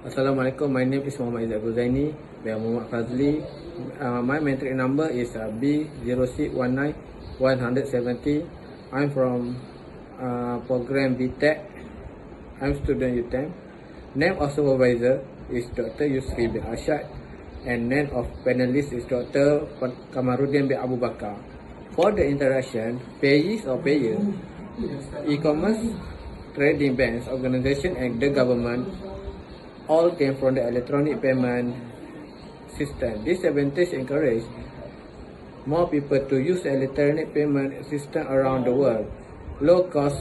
Assalamualaikum, my name is Mohammad Izatt Khuzaini. Muhammad Fazli. My matric number is B061910070. I'm from program BTech. I'm student UTM. Name of supervisor is Dr. Yusri bin Ashad, and name of panelist is Dr. Kamarudin bin Abu Bakar. For the interaction, payees or payer, e-commerce, trading banks, organization and the government all came from the electronic payment system. This advantage encourage more people to use electronic payment system around the world. Low cost,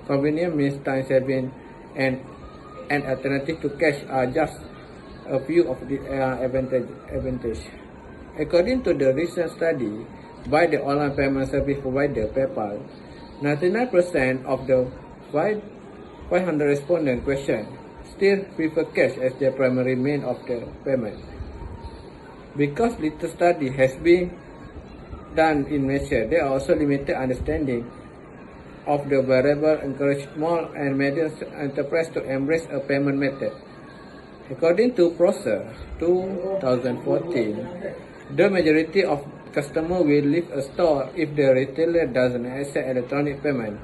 convenient means time saving, and an alternative to cash are just a few of the advantage. According to the recent study by the online payment service provider PayPal, 99% of the 500 respondent questioned still prefer cash as their primary means of the payment. Because little study has been done in Malaysia, there are also limited understanding of the variable encourage small and medium enterprise to embrace a payment method. According to PROSER 2014, the majority of customers will leave a store if the retailer doesn't accept electronic payment.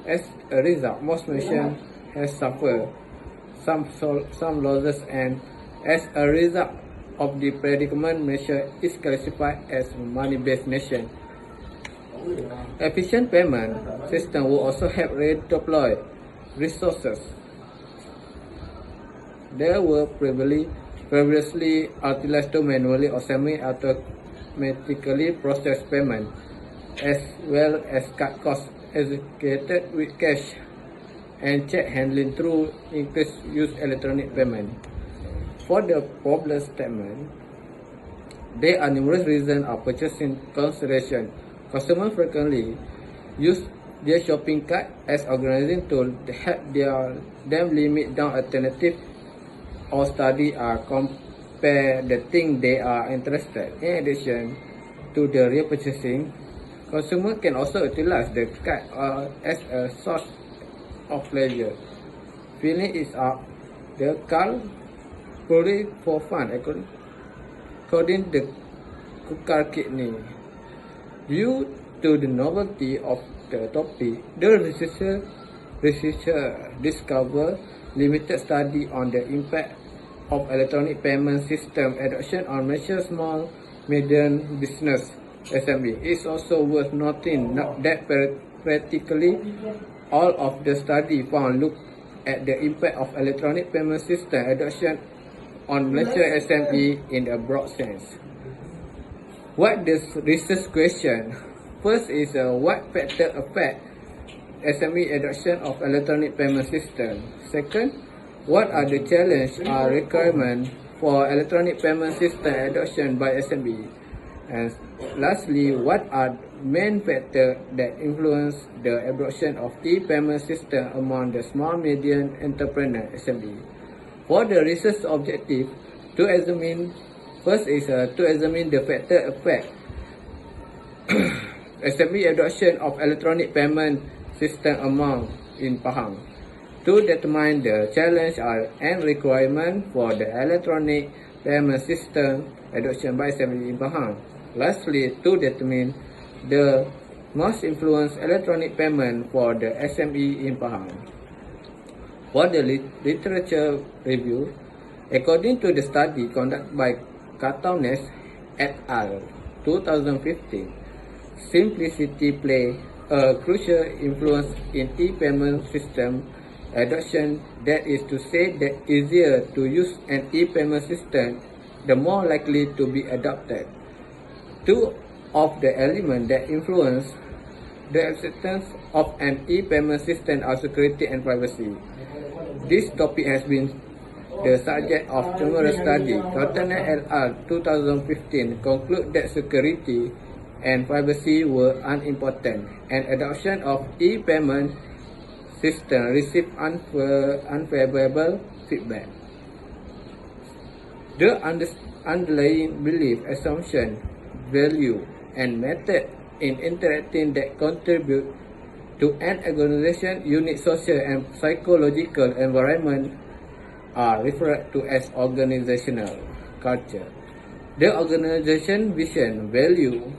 As a result, most merchants has suffered some losses, and as a result of the predicament, Malaysia is classified as money-based nation. Efficient payment system will also help redeploy resources. They were previously utilized to manually or semi-automatically process payment, as well as cut costs associated with cash and check handling through increased use electronic payment. For the problem statement, there are numerous reasons of purchasing consideration. Customers frequently use their shopping cart as organizing tool to help them limit down alternative or study or compare the thing they are interested. In addition to the real purchasing, consumers can also utilize the cart as a source of pleasure. Filling it up the cart purely for fun, according to Kukar Kidney. Due to the novelty of the topic, the researcher discovered limited study on the impact of electronic payment system adoption on Malaysia's small medium business SME. It's also worth noting that practically all of the study found look at the impact of electronic payment system adoption on Malaysia SME in a broad sense. What this research question? First is what factor affect SME adoption of electronic payment system? Second, what are the challenges or requirements for electronic payment system adoption by SME? And lastly, what are main factors that influence the adoption of e-payment system among the small medium entrepreneur SME? For the research objective, first is to examine the factor affect SME adoption of electronic payment system among in Pahang. To determine the challenge and requirement for the electronic payment system adoption by SME in Pahang. Lastly, to determine the most influence electronic payment for the SME in Pahang. For the literature review, according to the study conducted by Kataunes et al. 2015, simplicity play a crucial influence in e-payment system adoption. That is to say, that easier to use an e-payment system, the more likely to be adopted. Two of the elements that influence the acceptance of an e-payment system are security and privacy. This topic has been the subject of numerous studies. Kataunes et al. 2015 conclude that security and privacy were unimportant, and adoption of e-payment system received unfavorable feedback. The underlying belief, assumption, value, and method in interacting that contribute to an organization's unique social and psychological environment are referred to as organizational culture. The organization vision, value,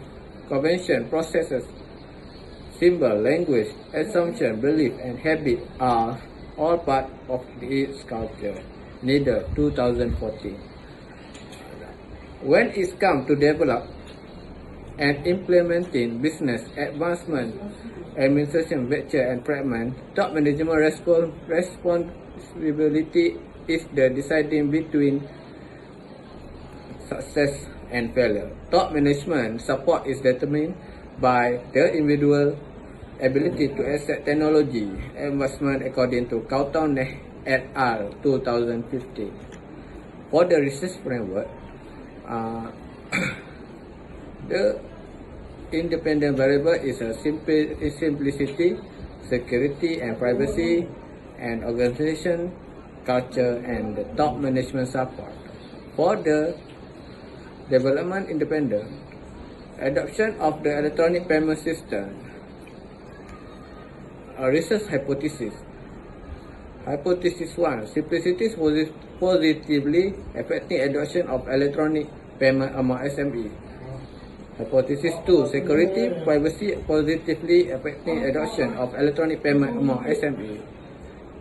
convention, processes, symbol, language, assumption, belief, and habit are all part of its culture. Neither 2014. When it comes to develop and implementing business advancement, administration, venture, and fragment, top management responsibility is the deciding between success and failure. Top management support is determined by the individual ability to accept technology advancement according to Cawthon et al. 2015. For the research framework, the independent variable is a simplicity, security and privacy, and organization, culture, and the top management support. For the development independent, adoption of the electronic payment system, a research hypothesis. Hypothesis 1. Simplicity is positively affecting adoption of electronic payment among SME. Hypothesis 2. Security, privacy positively affecting adoption of electronic payment among SME.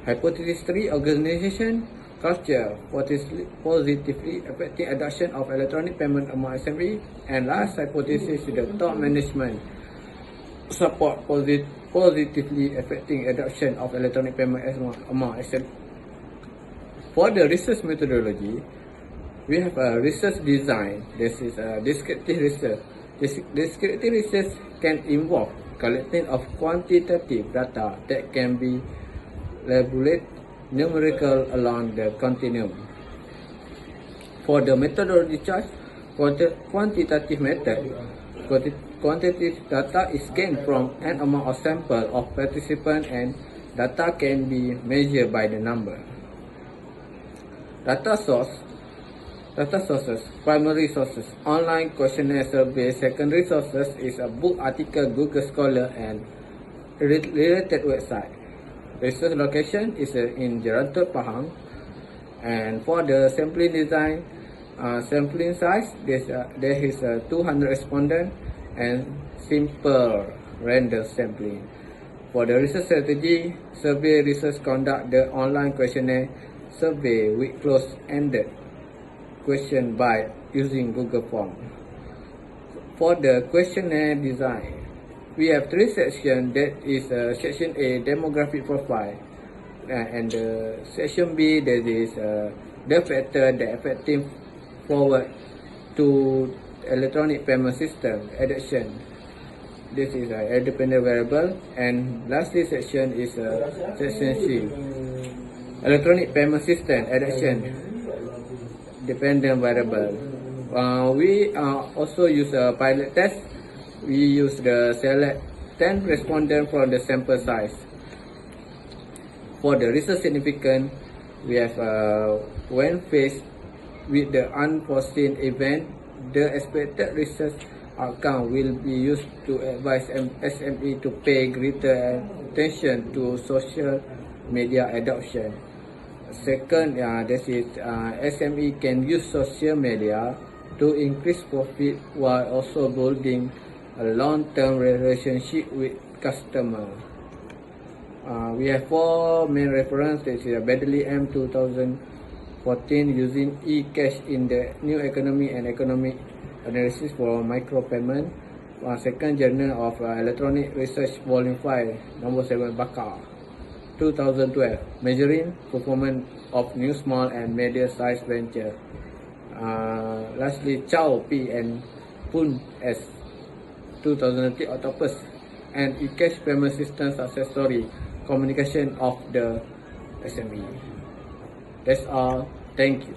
Hypothesis 3. Organization, culture positively affecting adoption of electronic payment among SME. And last hypothesis is the top management support positively affecting adoption of electronic payment among SME. For the research methodology, we have a research design. This is a descriptive research. Descriptive research can involve collecting of quantitative data that can be labeled numerical along the continuum. For the methodology choice, quantitative method, quantitative data is gained from an amount of sample of participants and data can be measured by the number. Data sources, primary sources, online questionnaire survey, secondary sources is a book, article, Google Scholar, and related website. Research location is in Jerantot, Pahang. And for the sampling design, sampling size, there is 200 respondents and simple random sampling. For the research strategy, survey research conduct the online questionnaire survey with close-ended question by using Google Form. For the questionnaire design, we have three sections. That is section A, demographic profile, and section B, that is the factor that affecting forward to electronic payment system adoption. This is an independent variable, and lastly section is section C, electronic payment system adoption dependent variable. We also use a pilot test. We use the select 10 respondents from the sample size. For the research significance, we have when faced with the unforeseen event, the expected research outcome will be used to advise SME to pay greater attention to social media adoption. Second, this is SME can use social media to increase profit while also building a long-term relationship with customer. We have four main references. This is Bedley M 2014 using e-cash in the new economy and economic analysis for micropayment. Second, Journal of Electronic Research Volume 5, number 7, Bakar, 2012, measuring performance of new small and medium-sized venture. Lastly, Chow P and Poon S, 2003, Octopus and e-cash payment system success story, communication of the SME. That's all. Thank you.